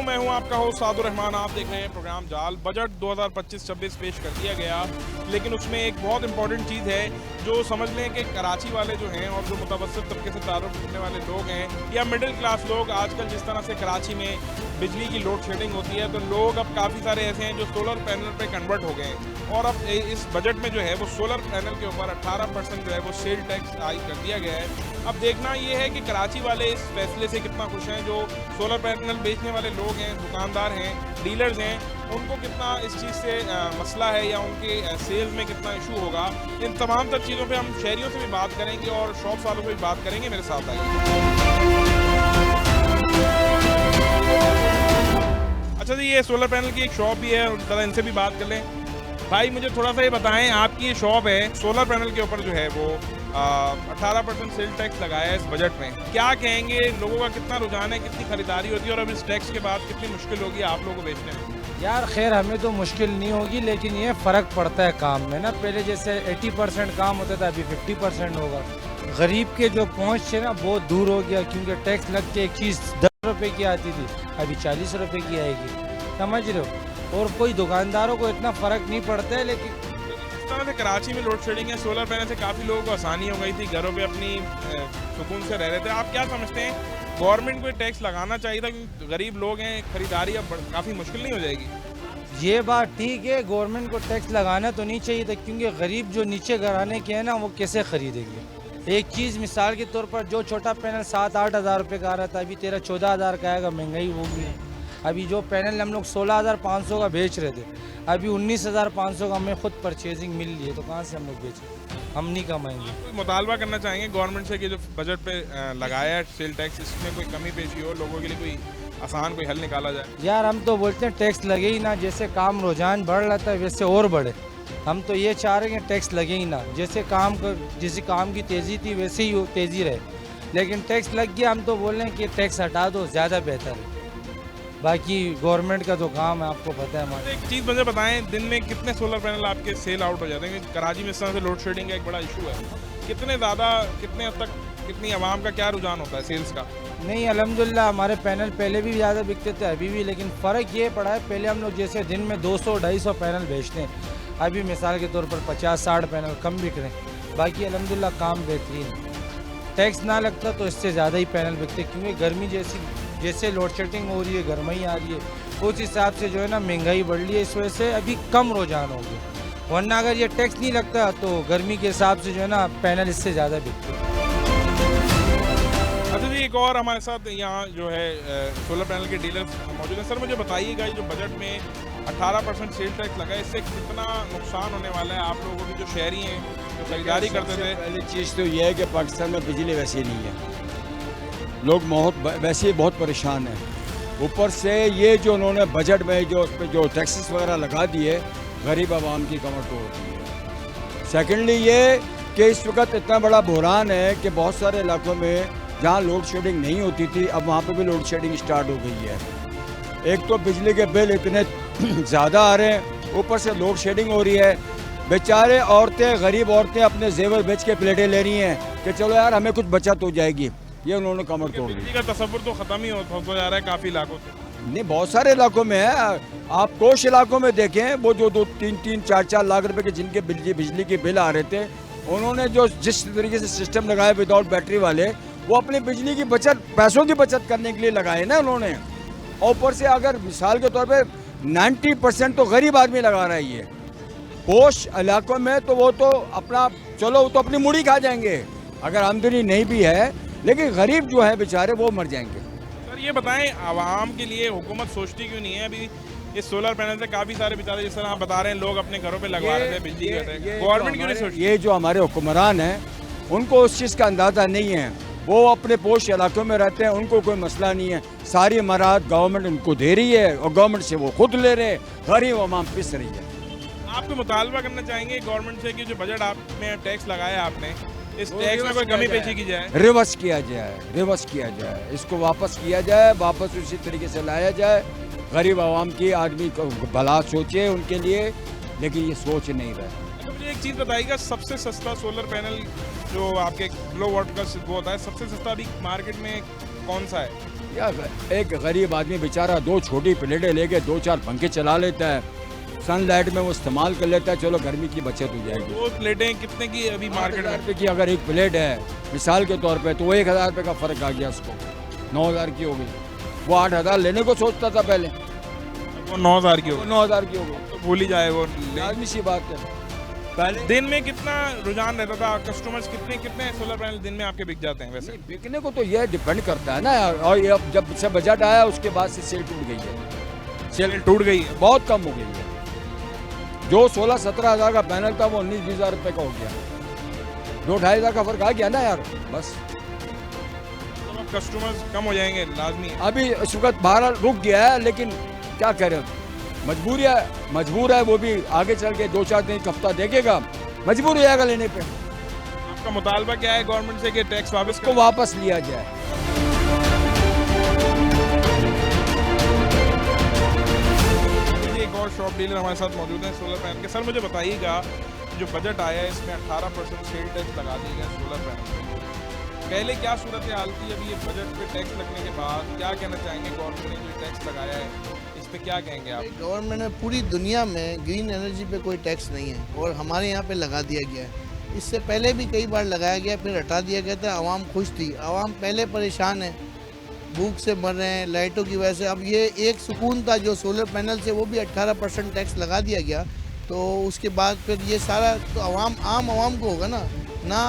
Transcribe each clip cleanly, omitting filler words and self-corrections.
मैं हूं आपका होस्ट सादुर रहमान। आप देख रहे हैं प्रोग्राम जाल। बजट 2025-26 पेश कर दिया गया, लेकिन उसमें एक बहुत इंपॉर्टेंट चीज़ है जो समझ लें कि कराची वाले जो हैं और जो मुतवस्सित तबके से ताल्लुक़ रखने वाले लोग हैं या मिडिल क्लास लोग, आजकल जिस तरह से कराची में बिजली की लोड शेडिंग होती है, तो लोग अब काफ़ी सारे ऐसे हैं जो सोलर पैनल पे कन्वर्ट हो गए हैं। और अब इस बजट में जो है वो सोलर पैनल के ऊपर 18% जो है वो सेल टैक्स हाई कर दिया गया है। अब देखना ये है कि कराची वाले इस फैसले से कितना खुश हैं, जो सोलर पैनल बेचने वाले लोग हैं, दुकानदार हैं, डीलर्स हैं, उनको कितना इस चीज़ से मसला है या उनके सेल्स में कितना इशू होगा। इन तमाम तर चीज़ों पे हम शहरियों से भी बात करेंगे और शॉप वालों से भी बात करेंगे। मेरे साथ आइए। अच्छा जी, ये सोलर पैनल की एक शॉप भी है, ज़रा इनसे भी बात कर लें। भाई मुझे थोड़ा सा ये बताएं, आपकी ये शॉप है, सोलर पैनल के ऊपर जो है वो 18% सेल टैक्स लगाया है इस बजट में। क्या कहेंगे, लोगों का कितना रुझान है, कितनी खरीदारी होती है और अब इस टैक्स के बाद कितनी मुश्किल होगी आप लोगों को बेचने में? यार खैर हमें तो मुश्किल नहीं होगी, लेकिन ये फ़र्क पड़ता है काम में ना। पहले जैसे 80% काम होता था, अभी 50% होगा। गरीब के जो पहुँच है ना बहुत दूर हो गया, क्योंकि टैक्स लग के एक चीज़ 10 रुपये की आती थी, अभी 40 रुपये की आएगी, समझ रहे हो। और कोई दुकानदारों को इतना फ़र्क नहीं पड़ता है। लेकिन इस तरह से कराची में लोड शेडिंग है, सोलर पैनल से काफ़ी लोगों को आसानी हो गई थी, घरों पे अपनी सुकून से रह रहे थे। आप क्या समझते हैं, गवर्नमेंट को टैक्स लगाना चाहिए था क्योंकि गरीब लोग हैं, खरीदारी अब काफ़ी मुश्किल नहीं हो जाएगी? ये बात ठीक है, गवर्नमेंट को टैक्स लगाना तो नहीं चाहिए था, क्योंकि गरीब जो नीचे घराने के हैं ना वो कैसे खरीदेंगे। एक चीज़ मिसाल के तौर पर, जो छोटा पैनल 7-8 हज़ार रुपये का आ रहा था, अभी 13-14 हज़ार का आएगा। महंगाई होगी। अभी जो पैनल हम लोग 16,500 का बेच रहे थे, अभी 19,500 का हमें खुद परचेजिंग मिल रही है, तो कहाँ से हम लोग बेचें? हम नहीं कमाएंगे। कोई मुतालबा करना चाहेंगे गवर्नमेंट से कि जो बजट पे लगाया है सेल टैक्स, इसमें कोई कमी पेशी हो, लोगों के लिए कोई आसान कोई हल निकाला जाए? यार हम तो बोलते हैं टैक्स लगे ही ना। जैसे काम रुझान बढ़ रहा था वैसे और बढ़े। हम तो ये चाह रहे हैं कि टैक्स लगे ही ना। जैसे काम की तेज़ी थी वैसे ही तेज़ी रहे, लेकिन टैक्स लग गया, हम तो बोल रहे हैं कि टैक्स हटा दो, ज़्यादा बेहतर है। बाकी गवर्नमेंट का तो काम है, आपको पता है हमारा। एक चीज़ मुझे बताएं, दिन में कितने सोलर पैनल आपके सेल आउट हो जाते हैं? कराची में इस तरह से लोड शेडिंग का एक बड़ा इशू है, कितने ज़्यादा, कितने हद तक, कितनी आवाम का क्या रुझान होता है सेल्स का? नहीं, अल्हम्दुलिल्लाह हमारे पैनल पहले भी ज़्यादा बिकते थे, अभी भी, लेकिन फ़र्क ये पड़ा है, पहले हम लोग जैसे दिन में 200-250 पैनल बेचते हैं, अभी मिसाल के तौर पर 50-60 पैनल कम बिक रहे हैं। बाकी अल्हम्दुलिल्लाह काम बेहतरीन। टैक्स ना लगता तो इससे ज़्यादा ही पैनल बिकते, क्योंकि गर्मी जैसे लोड शेडिंग हो रही है, गर्मी आ रही है, उस हिसाब से जो है ना महंगाई बढ़ रही है, इस वजह से अभी कम रुझान हो गया। वरना अगर ये टैक्स नहीं लगता तो गर्मी के हिसाब से जो है ना पैनल इससे ज़्यादा बिकते। अच्छा जी, एक और हमारे साथ यहाँ जो है सोलर पैनल के डीलर मौजूद हैं। सर मुझे बताइएगा, जो बजट में 18% सेल टैक्स लगा है, इससे कितना नुकसान होने वाला है आप लोगों की, जो शहरी हैं, जो खरीदारी करते थे? पहली चीज़ तो ये है कि पाकिस्तान में बिजली वैसे नहीं है, लोग वैसे ही बहुत परेशान हैं। ऊपर से ये जो उन्होंने बजट में जो उस पर जो टैक्सेस वगैरह लगा दिए, गरीब आवाम की कमर तोड़ दी है। सेकेंडली ये कि इस वक्त इतना बड़ा बहरान है कि बहुत सारे इलाकों में जहाँ लोड शेडिंग नहीं होती थी, अब वहाँ पर भी लोड शेडिंग स्टार्ट हो गई है। एक तो बिजली के बिल इतने ज़्यादा आ रहे हैं, ऊपर से लोड शेडिंग हो रही है। बेचारे औरतें, गरीब औरतें अपने जेवर बेच के प्लेटें ले रही हैं कि चलो यार हमें कुछ बचत हो जाएगी। ये उन्होंने कमर तोड़ दी। बिजली का तस्वुर तो ख़त्म ही होता जा रहा है काफ़ी इलाकों से। नहीं, बहुत सारे इलाकों में है। आप कुछ इलाकों में देखें, वो जो 2-3 4-4 लाख रुपए के जिनके बिजली के बिल आ रहे थे, उन्होंने जो जिस तरीके से सिस्टम लगाया विदाउट बैटरी वाले, वो अपनी बिजली की बचत, पैसों की बचत करने के लिए लगाए ना उन्होंने। और ऊपर से अगर मिसाल के तौर पर 90% तो गरीब आदमी लगा रहा है ये पोश इलाकों में, तो वो तो अपना चलो वो तो अपनी मुड़ी खा जाएंगे अगर आमदनी नहीं भी है, लेकिन गरीब जो है बेचारे वो मर जाएंगे। सर ये बताएं, आवाम के लिए हुकूमत सोचती क्यों नहीं है? अभी इस सोलर पैनल से काफ़ी सारे बेचारे, जिस तरह आप बता रहे हैं, लोग अपने घरों पे लगवा रहे थे बिजली, गवर्नमेंट क्यों नहीं सोचती? ये जो हमारे हुक्मरान हैं, उनको उस चीज़ का अंदाज़ा नहीं है। वो अपने पोश इलाकों में रहते हैं, उनको कोई मसला नहीं है। सारी मराहत गवर्नमेंट उनको दे रही है और गवर्नमेंट से वो खुद ले रहे हैं, गरीब आवाम पिस रही है। आपको मुतालबा करना चाहेंगे गवर्नमेंट से कि जो बजट आप में टैक्स लगाया आपने, इस टैक्स में कोई कमी पेशी की जाए, रिवर्स किया जाए, इसको वापस किया जाए, वापस उसी तरीके से लाया जाए। गरीब आवाम की आदमी को भला सोचे उनके लिए, लेकिन ये सोच नहीं रहे। तो मुझे एक चीज़ बताइएगा, सबसे सस्ता सोलर पैनल जो आपके किलोवाट का वो होता है, सबसे सस्ता अभी मार्केट में कौन सा है? या एक गरीब आदमी बेचारा 2 छोटी प्लेटें लेके 2-4 पंखे चला लेता है, सनलाइट में वो इस्तेमाल कर लेता है, चलो गर्मी की बचत हो जाएगी। 2 प्लेटें कितने की अभी मार्केट में? रुपये की अगर एक प्लेट है मिसाल के तौर पे, तो वो 1000 रुपये का फ़र्क आ गया उसको, 9000 की हो गई। वो 8000 लेने को सोचता था पहले, वो 9000 की हो, 9000 की हो गई। तो भूल ही जाए वो। लाजमी सी बात है। पहले दिन में कितना रुझान रहता था? कस्टमर्स कितने सोलर पैनल दिन में आपके बिक जाते हैं वैसे? बिकने को तो ये डिपेंड करता है ना, और ये अब जब से बजट आया उसके बाद से सेल टूट गई है, सेल टूट गई है। बहुत कम हो गई है। जो 16-17 हज़ार का पैनल था वो 19-20 हज़ार रुपये का हो गया, 2-2.5 हज़ार का फर्क आ गया ना यार, बस। तो अब कस्टमर्स कम हो जाएंगे लाजमी है। अभी इस वक्त बहरहाल रुक गया है, लेकिन क्या करें, मजबूर है वो भी, आगे चल के 2-4 दिन एक हफ्ता देखेगा, मजबूर हो जाएगा लेने पे। आपका मुतालबा क्या है गवर्नमेंट से कि टैक्स वापस को वापस लिया जाए। एक और शॉप डीलर हमारे साथ मौजूद हैं सोलर पैनल के। सर मुझे बताइएगा, जो बजट आया है इसमें 18% सेल टैक्स लगा दिया गया सोलर पैनल पे। पहले क्या सूरत हाल थी, अभी ये बजट पे टैक्स लगने के बाद क्या कहना चाहेंगे? गवर्नमेंट ने जो टैक्स लगाया है इस पे क्या कहेंगे आप? गवर्नमेंट में पूरी दुनिया में ग्रीन एनर्जी पे कोई टैक्स नहीं है और हमारे यहाँ पे लगा दिया गया है। इससे पहले भी कई बार लगाया गया, फिर हटा दिया गया था। आवाम खुश थी, आवाम पहले परेशान है, भूख से मर रहे हैं लाइटों की वजह से। अब ये एक सुकून था जो सोलर पैनल से, वो भी 18% टैक्स लगा दिया गया, तो उसके बाद फिर ये सारा तो आम आवाम को होगा ना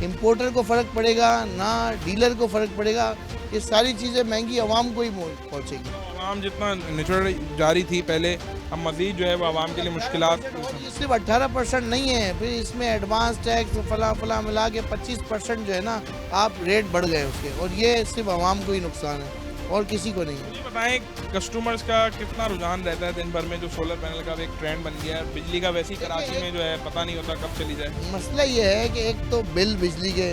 इम्पोर्टर को फ़र्क पड़ेगा, ना डीलर को फ़र्क पड़ेगा। ये सारी चीज़ें महंगी आवाम को ही पहुँचेगी। आवाम जितना निचड़ जा रही थी पहले, अब मज़ीद जो है वो आवाम के लिए मुश्किलात। ये सिर्फ 18% नहीं है, फिर इसमें एडवांस टैक्स फला मिला के 25% जो है ना, आप रेट बढ़ गए उसके, और ये सिर्फ आवाम को ही नुकसान है और किसी को नहीं है। ये बताएं कस्टमर्स का कितना रुझान रहता है दिन भर में? जो सोलर पैनल का एक ट्रेंड बन गया है, बिजली का वैसे ही कराची में जो है पता नहीं होता कब चली जाए। मसला ये है कि एक तो बिल बिजली के,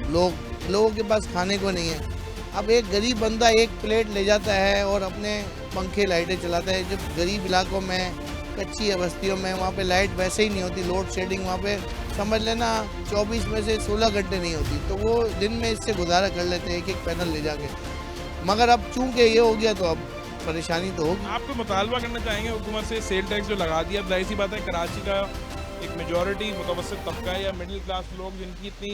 लोगों के पास खाने को नहीं है। अब एक गरीब बंदा एक प्लेट ले जाता है और अपने पंखे लाइटें चलाता है। जब गरीब इलाकों में, कच्ची बस्तियों में, वहाँ पे लाइट वैसे ही नहीं होती, लोड शेडिंग वहाँ पे समझ लेना 24 में से 16 घंटे नहीं होती, तो वो दिन में इससे गुजारा कर लेते हैं एक पैनल ले जाके। मगर अब चूंकि ये हो गया तो अब परेशानी तो होगी। आपको मुतालबा करना चाहेंगे हुकूमत से सेल टैक्स जो लगा दिया? अब जाहिर सी बात है कराची का एक मेजॉरिटी मुतवस्सित तबका है या मिडिल क्लास लोग जिनकी इतनी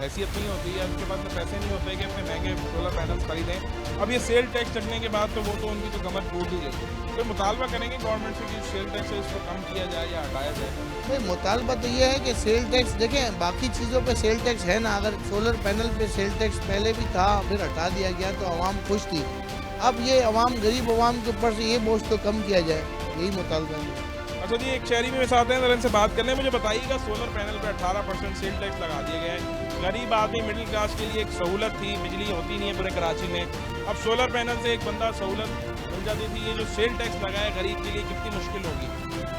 हैसियत नहीं होती है, उनके पास में पैसे नहीं होते कि अपने महंगे सोलर पैनल्स खरीदें। अब ये सेल टैक्स चढ़ने के बाद तो वो तो उनकी तो कमर टूट ही गई। तो मुतालबा करेंगे गवर्नमेंट से कि सेल टैक्स है इसको कम किया जाए या हटाया जाए? नहीं, मुतालबा तो ये है कि सेल टैक्स, देखें बाकी चीज़ों पे सेल टैक्स है ना, अगर सोलर पैनल पे सेल टैक्स पहले भी था फिर हटा दिया गया तो आवाम खुश थी। अब ये आवाम, गरीब आवाम के ऊपर से ये बोझ तो कम किया जाए, यही मुतालबा है। अच्छा जी, एक शहरी में साथ हैं, जरा इनसे बात कर लें। मुझे बताइएगा, सोलर पैनल पे 18% सेल टैक्स लगा दिए गए हैं। गरीब आदमी, मिडिल क्लास के लिए एक सहूलत थी, बिजली होती नहीं है पूरे कराची में, अब सोलर पैनल से एक बंदा सहूलत मिल जाती थी। ये जो सेल टैक्स लगा है गरीब के लिए कितनी मुश्किल होगी?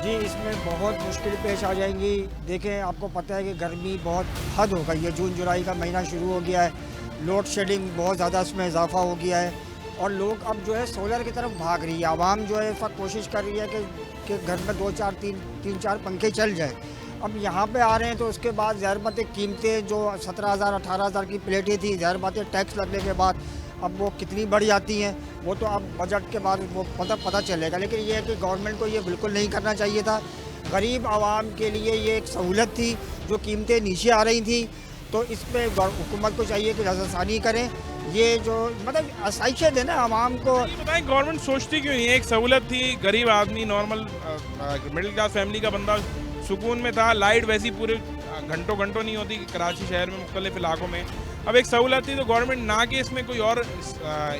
जी, इसमें बहुत मुश्किल पेश आ जाएंगी। देखें, आपको पता है कि गर्मी बहुत हद हो गई है, जून जुलाई का महीना शुरू हो गया है, लोड शेडिंग बहुत ज़्यादा इसमें इजाफा हो गया है और लोग अब जो है सोलर की तरफ भाग रही है। आवाम जो है इस वक्त कोशिश कर रही है कि घर में 2-4 पंखे चल जाए। अब यहाँ पे आ रहे हैं तो उसके बाद ज़ाहिर बात है कीमतें जो 17,000-18,000 की प्लेटें थी, ज़ाहिर बात है टैक्स लगने के बाद अब वो कितनी बढ़ जाती हैं, वो तो अब बजट के बाद वो पता चलेगा। लेकिन ये है कि गवर्नमेंट को ये बिल्कुल नहीं करना चाहिए था। गरीब आवाम के लिए ये एक सहूलत थी, जो कीमतें नीचे आ रही थी, तो इस पर हुकूमत को चाहिए कि नज़रसानी करें। ये जो मतलब आसाइशें देना आवाम को। ये बताएं गवर्नमेंट सोचती क्यों नहीं है? एक सहूलत थी, गरीब आदमी, नॉर्मल मिडिल क्लास फैमिली का बंदा सुकून में था, लाइट वैसी पूरे घंटों नहीं होती कराची शहर में मुख्तलिफ इलाकों में। अब एक सहूलत थी तो गवर्नमेंट ना कि इसमें कोई और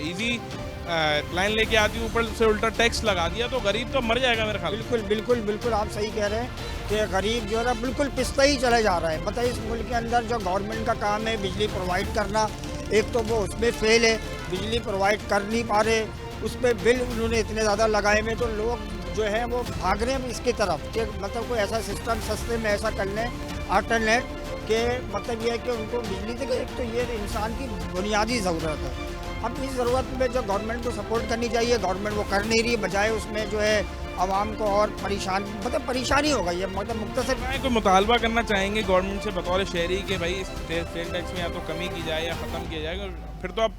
ईजी प्लान लेके आती, ऊपर से उल्टा टैक्स लगा दिया, तो गरीब तो मर जाएगा मेरे ख्याल। बिल्कुल आप सही कह रहे हैं कि गरीब जो है ना बिल्कुल पिसता ही चला जा रहा है। मतलब इस मुल्क के अंदर जो गवर्नमेंट का काम है बिजली प्रोवाइड करना, एक तो वो उसमें फेल है, बिजली प्रोवाइड कर नहीं पा रहे, उस पर बिल उन्होंने इतने ज़्यादा लगाए हुए, तो लोग जो है वो भाग रहे हैं इसकी तरफ कि मतलब कोई ऐसा सिस्टम सस्ते में ऐसा कर लें अल्टरनेट के, मतलब ये है कि उनको बिजली से, एक तो ये इंसान की बुनियादी ज़रूरत है। अब इस ज़रूरत में जो गवर्नमेंट को सपोर्ट करनी चाहिए, गवर्नमेंट वो कर नहीं रही, बजाय उसमें जो है आवाम को और परेशानी हो गई है। मतलब मुख्तसर कोई मुतालबा करना चाहेंगे गवर्नमेंट से बतौर शहरी कि भाई इस सेल टैक्स में या तो कमी की जाए या ख़त्म किया जाए? फिर तो अब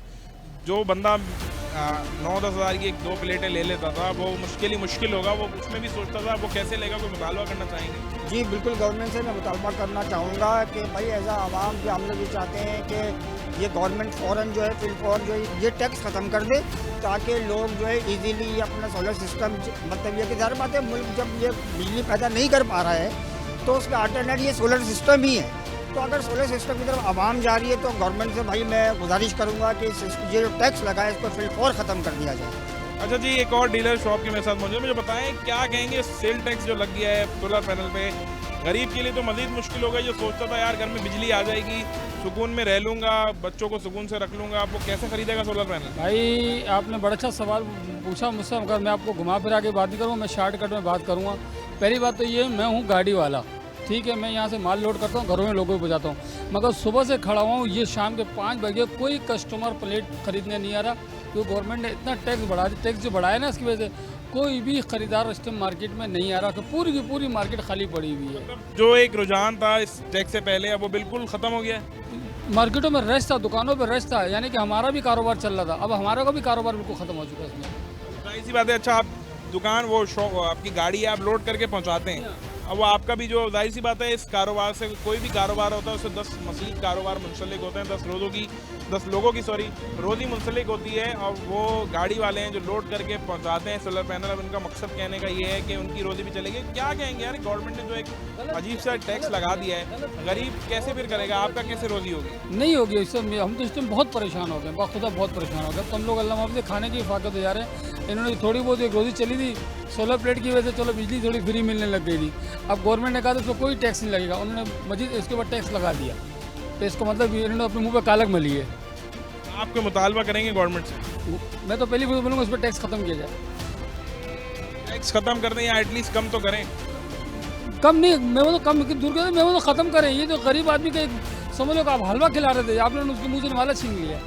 जो बंदा 9-10 हज़ार की 1-2 प्लेटें ले लेता था, वो मुश्किल होगा, वो उसमें भी सोचता था, वो कैसे लेगा, कोई मुतालबा करना चाहेंगे? जी बिल्कुल, गवर्नमेंट से मैं मुतालबा करना चाहूँगा कि भाई एज आवाम भी हम लोग ये चाहते हैं कि ये गवर्नमेंट फ़ौरन जो है फिलफौर जो है ये टैक्स ख़त्म कर दे, ताकि लोग जो है इजीली अपना सोलर सिस्टम, मतलब ये कि ज़ाहिर बात है मुल्क जब ये बिजली पैदा नहीं कर पा रहा है तो उसका अल्टरनेट ये सोलर सिस्टम ही है। तो अगर सोलर सिस्टम की तरफ आवाम जा रही है तो गवर्नमेंट से भाई मैं गुजारिश करूँगा कि ये जो टैक्स लगा है इसको फिलफौर ख़त्म कर दिया जाए। अच्छा जी, एक और डीलर शॉप के मेरे साथ मौजूद है, मुझे बताएं क्या कहेंगे सेल टैक्स जो लग गया है सोलर पैनल पे, गरीब के लिए तो मजीद मुश्किल होगा, जो सोचता था यार घर में बिजली आ जाएगी, सुकून में रह लूँगा, बच्चों को सुकून से रख लूँगा, आप वो कैसे खरीदेगा सोलर पैनल? भाई आपने बड़ा अच्छा सवाल पूछा मुझसे, अगर मैं आपको घुमा फिरा के बात नहीं करूँगा, मैं शॉर्टकट में बात करूँगा। पहली बात तो ये, मैं हूँ गाड़ी वाला, ठीक है, मैं यहाँ से माल लोड करता हूँ, घरों में लोगों को पहुँचाता हूँ, मगर सुबह से खड़ा हुआ हूँ, ये शाम के 5 बजे कोई कस्टमर प्लेट खरीदने नहीं आ रहा, क्योंकि गवर्नमेंट ने इतना टैक्स बढ़ा दिया, टैक्स जो बढ़ाया ना इसकी वजह से कोई भी खरीदार इस टाइम मार्केट में नहीं आ रहा, तो पूरी की पूरी मार्केट खाली पड़ी हुई है। जो एक रुझान था इस टैक्स से पहले, अब वो बिल्कुल ख़त्म हो गया है। मार्केटों में रश था, दुकानों पर रश था, यानी कि हमारा भी कारोबार चल रहा था, अब हमारा का भी कारोबार बिल्कुल ख़त्म हो चुका है इसमें। जाहिर सी बात है। अच्छा, आप दुकान वो शॉप आपकी गाड़ी आप लोड करके पहुंचाते हैं, अब वो आपका भी जो जाहिर सी बात है इस कारोबार से कोई भी कारोबार होता है उससे 10 मज़ीद कारोबार मुंसलिक होते हैं, 10 लोगों की रोज़ी मुंसलिक होती है, और वो गाड़ी वाले हैं जो लोड करके पहुंचाते हैं सोलर पैनल। अब उनका मकसद कहने का ये है कि उनकी रोज़ी भी चलेगी। क्या कहेंगे यार, गवर्नमेंट ने जो एक अजीब सा टैक्स लगा दिया है, गरीब कैसे फिर करेगा, आपका कैसे रोज़ी होगी? नहीं होगी इससे, हम तो इस टाइम बहुत परेशान हो गए, बाखुदा बहुत परेशान हो गए। तो हम लोग अल्लाह माफ़ से खाने की हिफाजत हो जा रहे हैं। इन्होंने थोड़ी बहुत एक रोज़ी चली थी सोलर प्लेट की वजह से, चलो बिजली थोड़ी फ्री मिलने लग गई थी, अब गवर्नमेंट ने कहा तो उसको कोई टैक्स नहीं लगेगा, उन्होंने मजीद इसके ऊपर टैक्स लगा दिया, तो इसका मतलब इन्होंने अपने मुँह पर कालक मली है। आपको मुतालबा करेंगे गवर्नमेंट से? मैं तो पहली बोलूँगा उस पर टैक्स ख़त्म किया जाए। टैक्स ख़त्म कर दें या एटलीस्ट कम तो करें। कम नहीं, मैं वो तो कम दूर कर, मैं वो तो ख़त्म करें। ये तो गरीब आदमी का समझ लो कि आप हलवा खिला रहे थे, आपने उसके मुँह से निवाला छीन लिया,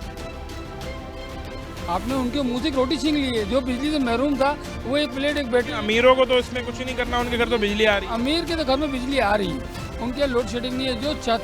आपने उनके मुँह से रोटी छीन ली है। जो बिजली से महरूम था वो एक प्लेट एक बैटरी। अमीरों को तो इसमें कुछ ही नहीं करना, उनके घर तो बिजली आ रही है। अमीर के तो घर में बिजली आ रही है, उनके लोड शेडिंग नहीं है। जो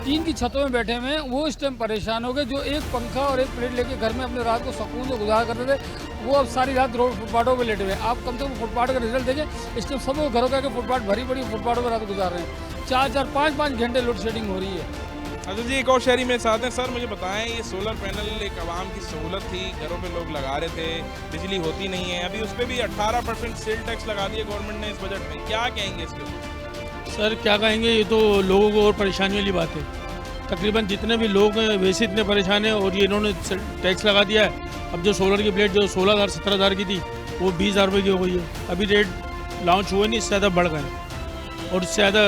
टीन की छतों में बैठे हुए हैं वो इस टाइम परेशान हो गए, जो एक पंखा और एक प्लेट लेके घर में अपने रात को सुकून से गुजार करते थे, वो अब सारी रात रोड फुटपाथों पे लेटे हुए। आप कम से कम फुटपाथ का रिजल्ट देखें, इस टाइम सब घरों का फुटपाथ भरी पड़ी फुटपाथों पर रात गुजार रहे हैं। 4-4, 5-5 घंटे लोड शेडिंग हो रही है। अच्छा जी, एक और शहरी मेरे साथ हैं। सर मुझे बताएं, ये सोलर पैनल एक आवाम की सहूलत थी, घरों पे लोग लगा रहे थे, बिजली होती नहीं है, अभी उस पर भी 18% सेल टैक्स लगा दिया गवर्नमेंट ने इस बजट में, क्या कहेंगे इसके ऊपर? सर क्या कहेंगे, ये तो लोगों को और परेशानी वाली बात है। तकरीबन जितने भी लोग हैं वैसे इतने परेशान हैं, और ये इन्होंने टैक्स लगा दिया है। अब जो सोलर की प्लेट जो 16,000-17,000 की थी वो 20,000 रुपये की हो गई है। अभी रेट लॉन्च हुए नहीं, इससे ज़्यादा बढ़ गए, और इससे ज़्यादा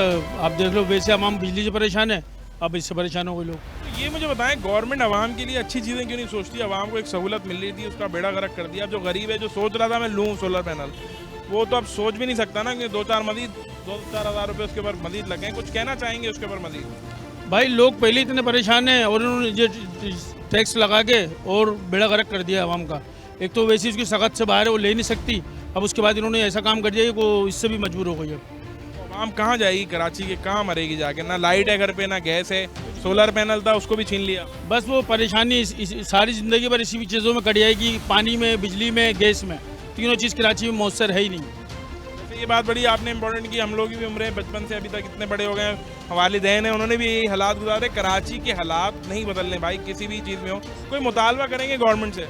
आप देख लो, वैसे आवाम बिजली से परेशान है, अब इससे परेशान हो गए लोग। तो ये मुझे बताएं, गवर्नमेंट आवाम के लिए अच्छी चीज़ें क्यों नहीं सोचती? आवाम को एक सहूलत मिल रही थी, उसका बेड़ा गर्क कर दिया। अब जो गरीब है, जो सोच रहा था मैं लूँ सोलर पैनल, वो तो अब सोच भी नहीं सकता ना, कि 2-4 हज़ार रुपये उसके ऊपर मजीद लगे। कुछ कहना चाहेंगे उसके ऊपर मजीद? भाई लोग पहले इतने परेशान हैं, और उन्होंने ये टैक्स लगा के और बेड़ा गर्क कर दिया आवाम का। एक तो वैसे उसकी सख्त से बाहर है, वो ले नहीं सकती, अब उसके बाद इन्होंने ऐसा काम कर दिया कि वो इससे भी मजबूर हो गई है। आवाम कहाँ जाएगी कराची के, कहाँ मरेगी जाके? ना लाइट है घर पे, ना गैस है, सोलर पैनल था उसको भी छीन लिया। बस वो परेशानी सारी ज़िंदगी भर इसी चीज़ों में कट जाएगी, पानी में, बिजली में, गैस में, तीनों चीज़ कराची में मौसर है ही नहीं। वैसे ये बात बड़ी आपने इंपॉर्टेंट की, हम लोग की भी उम्रें बचपन से अभी तक इतने बड़े हो गए हैं, वालिदैन हैं, उन्होंने भी यही हालात गुजारे। कराची के हालात नहीं बदलने भाई, किसी भी चीज़ में हो। कोई मुतालबा करेंगे गवर्नमेंट से?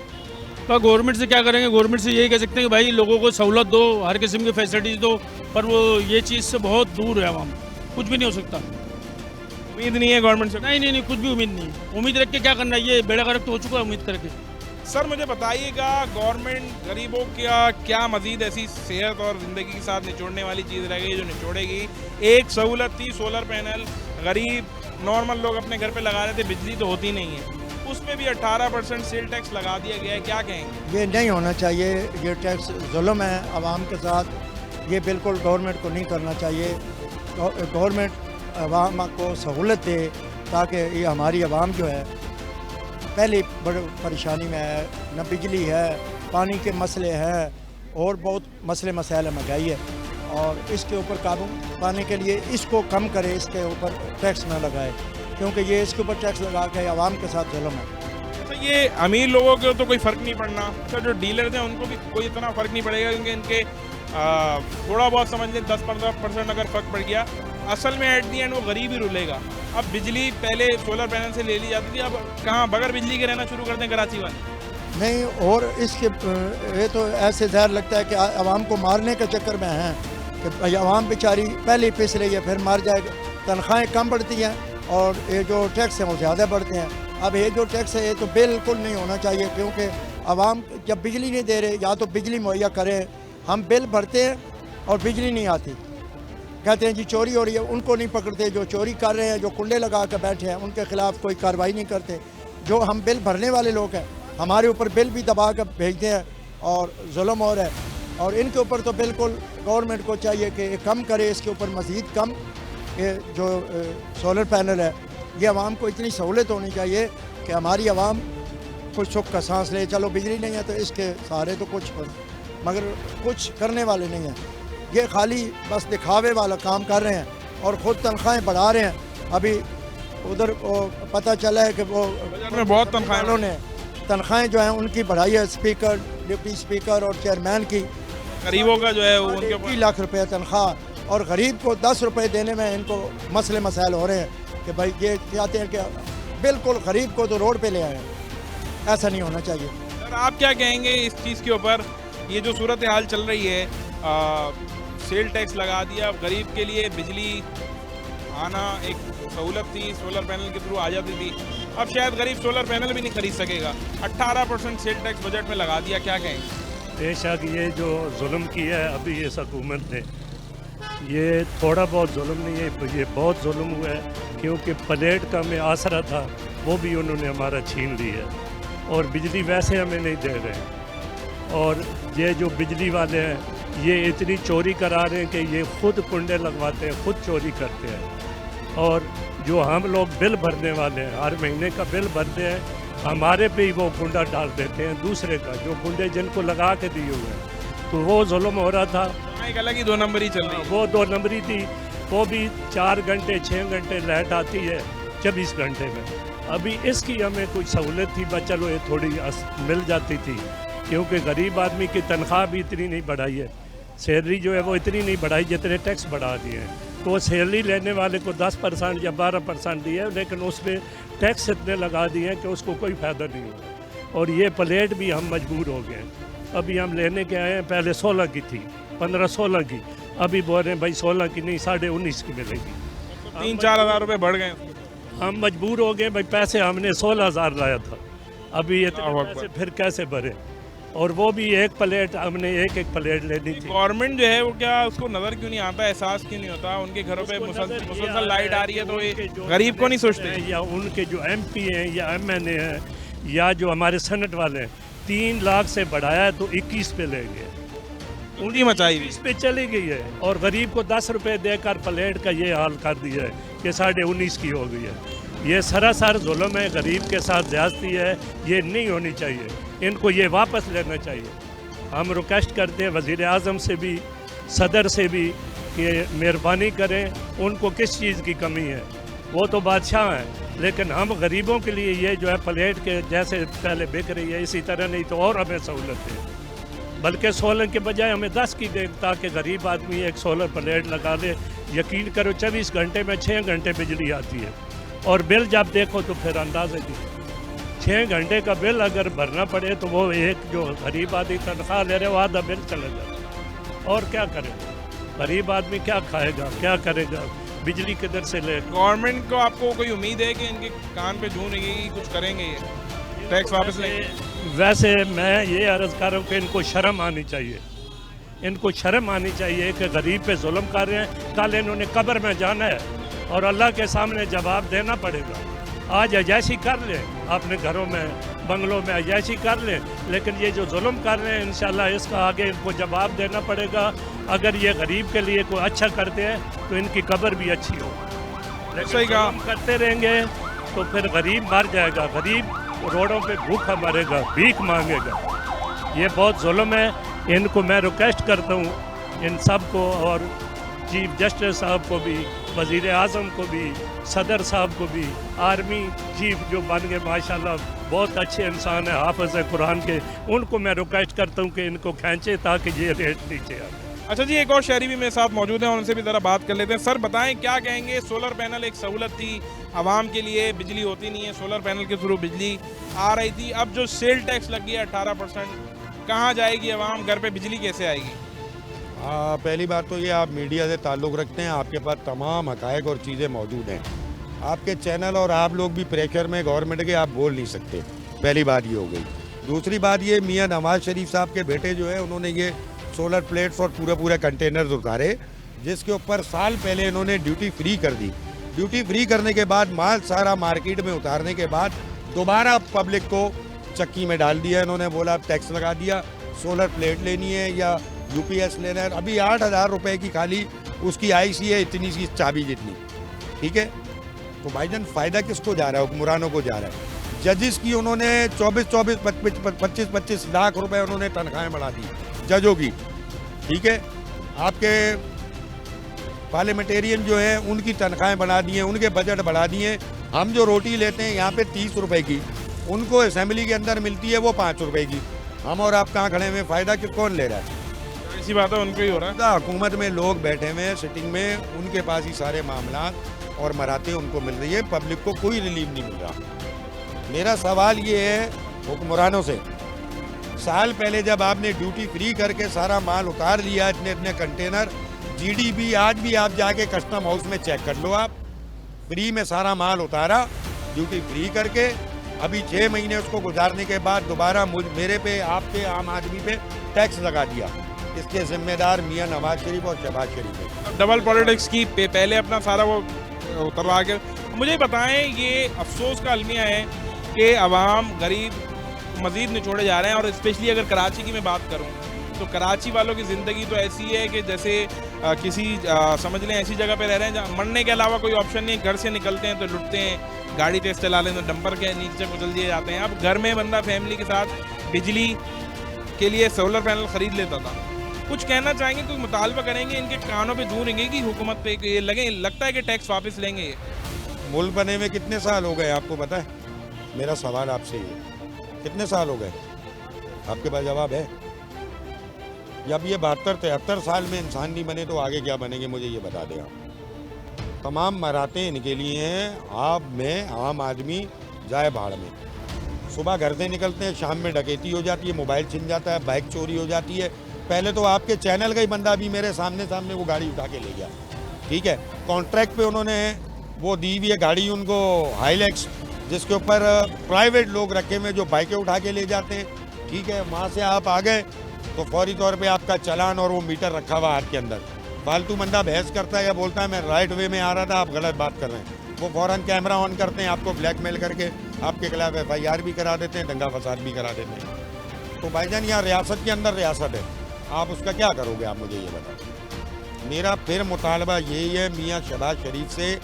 तो गवर्नमेंट से क्या करेंगे? गवर्नमेंट से यही कह सकते हैं कि भाई लोगों को सहूलत दो, हर किस्म की फैसिलिटीज़ दो, पर वो ये चीज़ से बहुत दूर है आवाम, कुछ भी नहीं हो सकता। उम्मीद नहीं है गवर्नमेंट से? नहीं, कुछ भी उम्मीद नहीं। उम्मीद रख के क्या करना है, ये बेड़ा गर्क तो हो चुका है उम्मीद करके। सर मुझे बताइएगा, गवर्नमेंट गरीबों का क्या मजीद ऐसी सेहत और ज़िंदगी के साथ निचोड़ने वाली चीज़ रह गई जो निचोड़ेगी? एक सहूलत थी सोलर पैनल, गरीब नॉर्मल लोग अपने घर पे लगा रहे थे, बिजली तो होती नहीं है, उसमें भी 18% सेल टैक्स लगा दिया गया है, क्या कहेंगे? ये नहीं होना चाहिए, ये टैक्स जुल्म है आवाम के साथ, ये बिल्कुल गवर्नमेंट को नहीं करना चाहिए। गवर्नमेंट आवाम को सहूलत दे, ताकि ये हमारी आवाम जो है पहले बड़ी परेशानी में है, न बिजली है, पानी के मसले हैं, और बहुत मसले मसाइल महंगाई है, और इसके ऊपर काबू पाने के लिए इसको कम करे, इसके ऊपर टैक्स न लगाए, क्योंकि ये इसके ऊपर टैक्स लगा के आवाम के साथ जुल्म है। अच्छा, ये अमीर लोगों को तो कोई फ़र्क नहीं पड़ना, अच्छा जो डीलर्स हैं उनको भी कोई इतना फ़र्क नहीं पड़ेगा, क्योंकि इनके थोड़ा बहुत समझ लें 10-15% अगर फ़र्क पड़ गया, असल में एट दी एंड वो गरीब ही रुलेगा। अब बिजली पहले सोलर पैनल से ले ली जाती थी, अब कहाँ बगैर बिजली के रहना शुरू कर दें कराची वाले? नहीं, और इसके ये तो ऐसे ज़हर लगता है कि आवाम को मारने के चक्कर में हैं कि आवाम बेचारी पहले ही पिस रही है, फिर मार जाएगा। तनख्वाहें कम बढ़ती हैं और ये जो टैक्स हैं वो ज़्यादा बढ़ते हैं। अब ये जो टैक्स है ये तो बिल्कुल नहीं होना चाहिए, क्योंकि आवाम जब बिजली नहीं दे रहे, या तो बिजली मुहैया करें। हम बिल भरते हैं और बिजली नहीं आती, कहते हैं जी चोरी हो रही है। उनको नहीं पकड़ते जो चोरी कर रहे हैं, जो कुंडे लगा कर बैठे हैं, उनके खिलाफ कोई कार्रवाई नहीं करते। जो हम बिल भरने वाले लोग हैं, हमारे ऊपर बिल भी दबा कर भेजते हैं और जुल्म हो रहा है। और इनके ऊपर तो बिल्कुल गवर्नमेंट को चाहिए कि ये कम करे, इसके ऊपर मज़ीद कम। ये जो सोलर पैनल है, ये आवाम को इतनी सहूलत होनी चाहिए कि हमारी आवाम कुछ सुख का सांस ले। चलो बिजली नहीं है तो इसके सहारे तो कुछ, मगर कुछ करने वाले नहीं हैं। ये खाली बस दिखावे वाला काम कर रहे हैं और ख़ुद तनख्वाहें बढ़ा रहे हैं। अभी उधर पता चला है कि वो बजट में बहुत वालों ने तनख्वाहें जो हैं उनकी बढ़ाई है, स्पीकर, डिप्टी स्पीकर और चेयरमैन की। गरीबों का जो है वो उनके 1 लाख रुपये तनख्वाह, और गरीब को 10 रुपये देने में इनको मसले मसाइल हो रहे हैं कि भाई ये चाहते हैं कि बिल्कुल गरीब को तो रोड पे ले आए। ऐसा नहीं होना चाहिए। सर आप क्या कहेंगे इस चीज़ के ऊपर? ये जो सूरत हाल चल रही है, सेल टैक्स लगा दिया, गरीब के लिए बिजली आना एक सहूलत थी, सोलर पैनल के थ्रू आ जाती थी, अब शायद गरीब सोलर पैनल भी नहीं खरीद सकेगा। 18% सेल टैक्स बजट में लगा दिया, क्या कहेंगे? बेशक ये जो जुल्म किया है अभी इस हुकूमत ने, ये थोड़ा बहुत जुल्म नहीं है, ये बहुत जुल्म हुआ है। क्योंकि प्लेट का हमें आसरा था, वो भी उन्होंने हमारा छीन ली है, और बिजली वैसे हमें नहीं दे रहे हैं। और ये जो बिजली वाले हैं, ये इतनी चोरी करा रहे हैं कि ये खुद कुंडे लगवाते हैं, खुद चोरी करते हैं। और जो हम लोग बिल भरने वाले हैं, हर महीने का बिल भरते हैं, हमारे पे ही वो कुंडा डाल देते हैं दूसरे का, जो कुंडे जिनको लगा के दिए हुए हैं। तो वो जुल्म हो रहा था। एक अलग ही 2 नंबरी चल रही है। वो 2 नंबरी थी, वो भी 4 घंटे 6 घंटे लाइट आती है 24 घंटे में। अभी इसकी हमें कुछ सहूलत थी, बस चलो ये थोड़ी मिल जाती थी, क्योंकि गरीब आदमी की तनख्वाह भी इतनी नहीं बढ़ाई है, सैलरी जो है वो इतनी नहीं बढ़ाई जितने टैक्स बढ़ा दिए हैं। तो वो सैलरी लेने वाले को 10% या 12% दिए है, लेकिन उस पर टैक्स इतने लगा दिए हैं कि उसको कोई फ़ायदा नहीं हुआ। और ये प्लेट भी हम मजबूर हो गए। अभी हम लेने के आए हैं, पहले 16 की थी, 15-16 की, अभी बोल रहे हैं भाई 16 की नहीं 19.5 की मिलेगी। 3-4 हज़ार रुपये बढ़ गए। हम मजबूर हो गए भाई, पैसे हमने 16,000 लाया था, अभी इतने पैसे फिर कैसे भरे? और वो भी एक प्लेट, हमने एक प्लेट लेनी थी। गवर्नमेंट जो है वो क्या, उसको नज़र क्यों नहीं आता, एहसास क्यों नहीं होता? उनके घरों पे मुसलसल लाइट आ रही है तो ये गरीब को नहीं सोचते? या उनके जो MP हैं या MNA हैं या जो हमारे सेनेट वाले हैं, 3 लाख से बढ़ाया है तो 21 पे ले गए, उल्टी मचाई हुई। 21 पे चली गई है। और गरीब को 10 रुपये देकर प्लेट का ये हाल कर दिया है कि 19.5 की हो गई है। ये सरासर जुल्म है, गरीब के साथ ज्यादती है, ये नहीं होनी चाहिए, इनको ये वापस लेना चाहिए। हम रिक्वेस्ट करते हैं वज़ीर आज़म से भी, सदर से भी, कि मेहरबानी करें, उनको किस चीज़ की कमी है, वो तो बादशाह हैं, लेकिन हम गरीबों के लिए ये जो है प्लेट के जैसे पहले बिक रही है इसी तरह नहीं तो और हमें सहूलत है, बल्कि 16 के बजाय हमें 10 की दे, ताकि गरीब आदमी एक सोलर प्लेट लगा ले। यकीन करो 24 घंटे में 6 घंटे बिजली आती है, और बिल जब देखो तो फिर अंदाज़ा की 6 घंटे का बिल अगर भरना पड़े तो वो एक जो गरीब आदमी तनख्वाह ले रहे वो आधा बिल चला जाता। और क्या करेगा गरीब आदमी, क्या खाएगा, क्या करेगा, बिजली किधर से ले? गवर्नमेंट को आपको कोई उम्मीद है कि इनके कान पे जूं रहेगी, कुछ करेंगे, ये टैक्स वापस लेंगे? वैसे मैं ये अर्ज़ कर रहा हूँ कि इनको शर्म आनी चाहिए, इनको शर्म आनी चाहिए कि गरीब पे जुल्म कर रहे हैं। कल इन्होंने कब्र में जाना है और अल्लाह के सामने जवाब देना पड़ेगा। आज अजैशी कर लें, अपने घरों में बंगलों में अजैशी कर लें, लेकिन ये जो जुल्म कर रहे हैं इंशाल्लाह इसका आगे इनको जवाब देना पड़ेगा। अगर ये गरीब के लिए कोई अच्छा करते हैं तो इनकी कब्र भी अच्छी हो, लेकिन काम करते रहेंगे तो फिर गरीब मर जाएगा, गरीब रोडों पे भूखा मरेगा, भीख मांगेगा। ये बहुत जुल्म है। इनको मैं रिक्वेस्ट करता हूँ इन सब को, और चीफ जस्टिस साहब को भी, वज़ीर आज़म को भी, सदर साहब को भी, आर्मी चीफ जो बन गए माशाल्लाह बहुत अच्छे इंसान है, हाफिज़ है कुरान के, उनको मैं रिक्वेस्ट करता हूँ कि इनको खींचे ताकि ये रेट नीचे आए। अच्छा जी, एक और शहरी भी मेरे साथ मौजूद हैं, उनसे भी ज़रा बात कर लेते हैं। सर बताएं, क्या कहेंगे? सोलर पैनल एक सहूलत थी आवाम के लिए, बिजली होती नहीं है, सोलर पैनल के थ्रू बिजली आ रही थी। अब जो सेल टैक्स लग गया 18%, कहाँ जाएगी आवाम? घर पे बिजली कैसे आएगी? पहली बात तो ये, आप मीडिया से ताल्लुक़ रखते हैं, आपके पास तमाम हक़ाइक़ और चीज़ें मौजूद हैं। आपके चैनल और आप लोग भी प्रेशर में गवर्नमेंट के आप बोल नहीं सकते, पहली बात ये हो गई। दूसरी बात ये, मियां नवाज शरीफ साहब के बेटे जो है, उन्होंने ये सोलर प्लेट्स और पूरे कंटेनर्स उतारे, जिसके ऊपर साल पहले इन्होंने ड्यूटी फ्री कर दी। ड्यूटी फ्री करने के बाद माल सारा मार्केट में उतारने के बाद दोबारा पब्लिक को चक्की में डाल दिया। इन्होंने बोला अब टैक्स लगा दिया, सोलर प्लेट लेनी है या यूपीएस लेना है। अभी 8,000 रुपये की खाली उसकी आईसी है, इतनी सी चाबी जितनी, ठीक है। तो भाईजान फ़ायदा किसको जा रहा है? हुक्मरानों को जा रहा है। जजेस की उन्होंने 25-25 लाख रुपए उन्होंने तनख्वाहें बढ़ा दी जजों की, ठीक है। आपके पार्लियामेंटेरियन जो है उनकी तनख्वाहें बढ़ा दी हैं, उनके बजट बढ़ा दिए। हम जो रोटी लेते हैं यहाँ पे 30 रुपए की, उनको असेंबली के अंदर मिलती है वो 5 रुपए की। हम और आप कहाँ खड़े हुए, फ़ायदा कि कौन ले रहा है? ऐसी बात है, उनको ही हो रहा है। हुकूमत में लोग बैठे हुए हैं सिटिंग में, उनके पास ही सारे मामला और मराते उनको मिल रही है, पब्लिक को कोई रिलीफ नहीं मिल रहा। मेरा सवाल ये है हुक्मरानों से, साल पहले जब आपने ड्यूटी फ्री करके सारा माल उतार लिया, इतने इतने कंटेनर, जीडीपी आज भी आप जाके कस्टम हाउस में चेक कर लो, आप फ्री में सारा माल उतारा ड्यूटी फ्री करके। अभी 6 महीने उसको गुजारने के बाद दोबारा मेरे पे, आपके आम आदमी पे टैक्स लगा दिया। इसके जिम्मेदार मियां नवाज शरीफ और शहबाज शरीफ है। डबल पॉलिटिक्स की पहले अपना सारा वो उतरवा के। मुझे बताएं, ये अफसोस का अलमिया है कि अवाम गरीब मज़ीद निचोड़े जा रहे हैं, और स्पेशली अगर कराची की मैं बात करूं तो कराची वालों की ज़िंदगी तो ऐसी है कि जैसे किसी समझ लें ऐसी जगह पे रह रहे हैं जहाँ मरने के अलावा कोई ऑप्शन नहीं। घर से निकलते हैं तो लुटते हैं, गाड़ी तेज चला लें तो डंपर के नीचे कुचल दिए जाते हैं। अब घर में बंदा फैमिली के साथ बिजली के लिए सोलर पैनल ख़रीद लेता था। कुछ कहना चाहेंगे, कोई मुतालबा करेंगे, इनके कानों पे जूं रेंगेगी हुकूमत पे, ये लगता है कि टैक्स वापस लेंगे? ये मुल्क बने में कितने साल हो गए आपको पता है? मेरा सवाल आपसे ये, कितने साल हो गए? आपके पास जवाब है? जब ये 72-73 साल में इंसान नहीं बने तो आगे क्या बनेंगे, मुझे ये बता दें आप। तमाम मराते इनके लिए हैं, आप में आम आदमी जाए भाड़ में। सुबह घर से निकलते हैं, शाम में डकैती हो जाती है, मोबाइल छिन जाता है, बाइक चोरी हो जाती है। पहले तो आपके चैनल का ही बंदा भी मेरे सामने वो गाड़ी उठा के ले गया, ठीक है। कॉन्ट्रैक्ट पे उन्होंने वो दी हुई है गाड़ी उनको, हाईलैक्स, जिसके ऊपर प्राइवेट लोग रखे हुए जो बाइकें उठा के ले जाते हैं, ठीक है। वहाँ से आप आ गए तो फौरी तौर पे आपका चालान और वो मीटर रखा हुआ हाथ के अंदर। फालतू बंदा बहस करता है या बोलता है मैं राइट वे में आ रहा था, आप गलत बात कर रहे हैं, वो फ़ौरन कैमरा ऑन करते हैं, आपको ब्लैकमेल करके आपके खिलाफ FIR भी करा देते हैं, दंगा फसाद भी करा देते हैं। तो भाईजान यहाँ रियासत के अंदर रियासत है, आप उसका क्या करोगे, आप मुझे ये बताओ। मेरा फिर मुतालबा यही है मियाँ शहबाज शरीफ से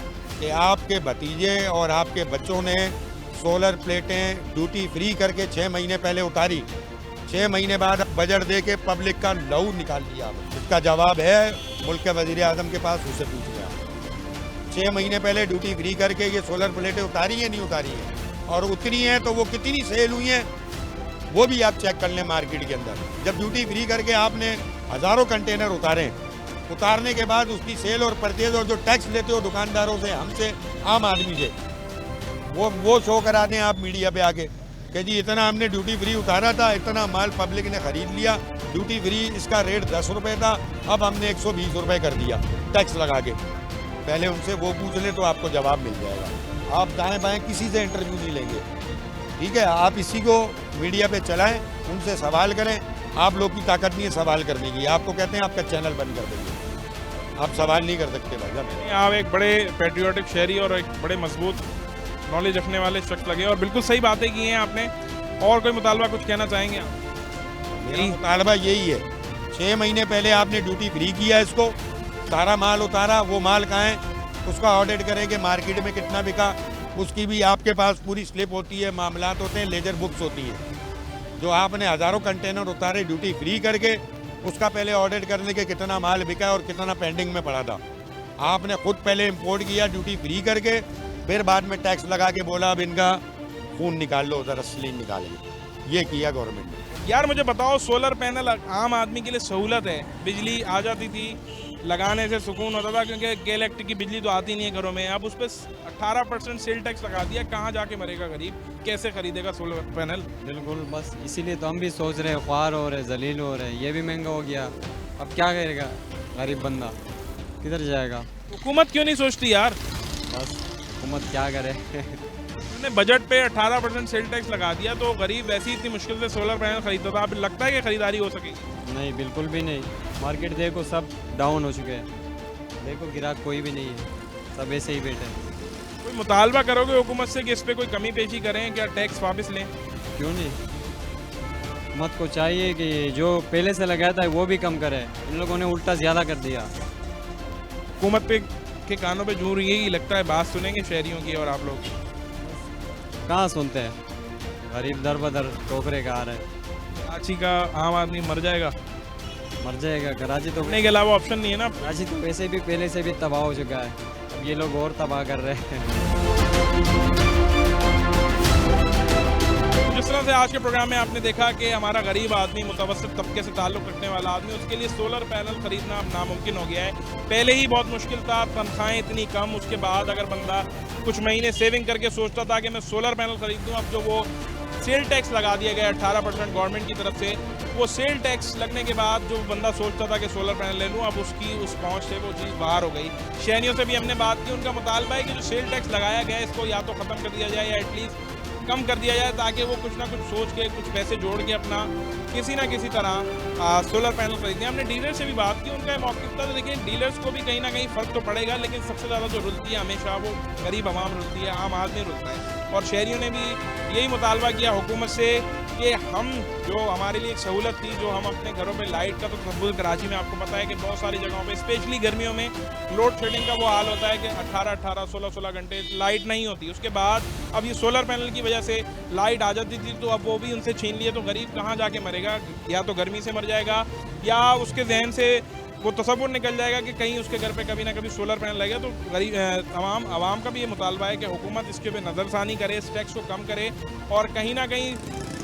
कि आपके भतीजे और आपके बच्चों ने सोलर प्लेटें ड्यूटी फ्री करके 6 महीने पहले उतारी, 6 महीने बाद बजट दे के पब्लिक का लहू निकाल दिया। इसका जवाब है मुल्क के वज़ीर आज़म के पास, उसे पूछ लिया। 6 महीने पहले ड्यूटी फ्री करके ये सोलर प्लेटें उतारी हैं, नहीं उतारी हैं, और उतरी हैं तो वो कितनी सेल हुई हैं वो भी आप चेक कर लें मार्केट के अंदर। जब ड्यूटी फ्री करके आपने हज़ारों कंटेनर उतारे, उतारने के बाद उसकी सेल और परचेज और जो टैक्स लेते हो दुकानदारों से, हमसे, आम आदमी से, वो शो करा दें आप मीडिया पे आके कि जी इतना हमने ड्यूटी फ्री उतारा था, इतना माल पब्लिक ने ख़रीद लिया, ड्यूटी फ्री इसका रेट 10 रुपये था, अब हमने 120 रुपये कर दिया टैक्स लगा के। पहले उनसे वो पूछ ले तो आपको जवाब मिल जाएगा। आप दाएँ बाएँ किसी से इंटरव्यू नहीं लेंगे, ठीक है। आप इसी को मीडिया पे चलाएं, उनसे सवाल करें। आप लोग की ताकत नहीं है सवाल करने की, आपको कहते हैं आपका चैनल बंद कर देंगे, आप सवाल नहीं कर सकते भाई। आप एक बड़े पेट्रियोटिक शहरी और एक बड़े मजबूत नॉलेज रखने वाले शख्स लगे, और बिल्कुल सही बातें की हैं आपने। और कोई मुतालबा कुछ कहना चाहेंगे आप? मेरा मुतालबा यही है, 6 महीने पहले आपने ड्यूटी फ्री किया, इसको सारा माल उतारा, वो माल कहाँ है उसका ऑडिट करें कि मार्केट में कितना बिका, उसकी भी आपके पास पूरी स्लिप होती है, मामलात होते हैं, लेजर बुक्स होती हैं। जो आपने हज़ारों कंटेनर उतारे ड्यूटी फ्री करके, उसका पहले ऑडिट करने के कितना माल बिका है और कितना पेंडिंग में पड़ा था। आपने खुद पहले इंपोर्ट किया ड्यूटी फ्री करके, फिर बाद में टैक्स लगा के बोला अब इनका खून निकाल लो उधर असली निकालेंगे, ये किया गवर्नमेंट ने। यार मुझे बताओ, सोलर पैनल आम आदमी के लिए सहूलत है। बिजली आ जाती थी, लगाने से सुकून होता था, क्योंकि इलेक्ट्रिक की बिजली तो आती नहीं है घरों में। अब उस पर 18% सेल टैक्स लगा दिया, कहाँ जाके मरेगा गरीब, कैसे खरीदेगा सोलर पैनल? बिल्कुल, बस इसीलिए तो हम भी सोच रहे हैं, ख्वार हो रहे, जलील हो रहे, ये भी महंगा हो गया। अब क्या करेगा गरीब बंदा, किधर जाएगा? हुकूमत क्यों नहीं सोचती यार? बस हुकूमत क्या करे। ने बजट पे 18% सेल टैक्स लगा दिया, तो गरीब वैसे ही इतनी मुश्किल से सोलर पैनल खरीदता था। अब लगता है कि खरीदारी हो सकेगी? नहीं, बिल्कुल भी नहीं। मार्केट देखो, सब डाउन हो चुके हैं। देखो ग्राहक कोई भी नहीं है, सब ऐसे ही बैठे हैं। कोई मुतालबा करोगे हुकूमत से कि इस पर कोई कमी पेशी करें, क्या टैक्स वापस लें? क्यों नहीं, हुकूमत को चाहिए कि जो पहले से लगाया था वो भी कम करे। इन लोगों ने उल्टा ज़्यादा कर दिया। हुकूमत पे के कानों पे जूं यही लगता है, बात सुनेंगे शहरियों की, और आप लोग कहाँ सुनते हैं? गरीब दर बदर टोकरे का आ रहे। कराची का आम आदमी मर जाएगा? मर जाएगा। कराची तो के अलावा ऑप्शन नहीं है ना। कराची तो वैसे भी पहले से भी तबाह हो चुका है, अब ये लोग और तबाह कर रहे हैं। जिस तरह से आज के प्रोग्राम में आपने देखा कि हमारा गरीब आदमी, मुतवस्सित तबके से ताल्लुक़ रखने वाला आदमी, उसके लिए सोलर पैनल खरीदना अब नामुमकिन हो गया है। पहले ही बहुत मुश्किल था, तनख्वाहें इतनी कम, उसके बाद अगर बंदा कुछ महीने सेविंग करके सोचता था कि मैं सोलर पैनल खरीद दूँ, अब जो वो सेल टैक्स लगा दिया गया 18% गवर्नमेंट की तरफ से, वो सेल टैक्स लगने के बाद जो बंदा सोचता था कि सोलर पैनल ले लूँ, अब उसकी उस पहुँच से वो चीज़ बाहर हो गई। शहरियों से भी हमने बात की, उनका मुतालबा है कि जो सेल टैक्स लगाया गया है इसको या तो ख़त्म कर दिया जाए या एटलीस्ट कम कर दिया जाए, ताकि वो कुछ ना कुछ सोच के, कुछ पैसे जोड़ के अपना किसी ना किसी तरह सोलर पैनल खरीदें। हमने डीलर से भी बात की, उनका मौक़िफ़ था। तो देखिए, डीलर्स को भी कहीं ना कहीं फ़र्क तो पड़ेगा, लेकिन सबसे ज़्यादा जो रुलती है हमेशा वो गरीब आवाम रुलती है, आम आदमी रुलता है। और शहरियों ने भी यही मुतालबा किया हुकूमत से कि हम, जो हमारे लिए एक सहूलत थी, जो हम अपने घरों पे लाइट का, तो तसव्वुर कराची में आपको पता है कि बहुत सारी जगहों पे स्पेशली गर्मियों में लोड शेडिंग का वो हाल होता है कि 18-18, 16-16 घंटे लाइट नहीं होती। उसके बाद अब ये सोलर पैनल की वजह से लाइट आ जाती थी, तो अब वो भी उनसे छीन लिए, तो गरीब कहाँ जाके मरेगा? या तो गर्मी से मर जाएगा, या उसके जहन से वो तसव्वुर निकल जाएगा कि कहीं उसके घर पे कभी ना कभी सोलर पैनल लगेगा। तो गरीब आवाम का भी ये मुतालबा है कि हुकूमत इसके पे नज़रसानी करे, इस टैक्स को कम करे, और कहीं ना कहीं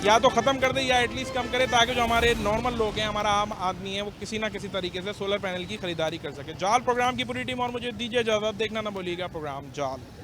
या तो ख़त्म कर दे या एटलीस्ट कम करे, ताकि जो हमारे नॉर्मल लोग हैं, हमारा आम आदमी है, वो किसी ना किसी तरीके से सोलर पैनल की खरीदारी कर सके। जाल प्रोग्राम की पूरी टीम और मुझे दीजिए इजाज़त। देखना ना भूलिएगा प्रोग्राम जाल।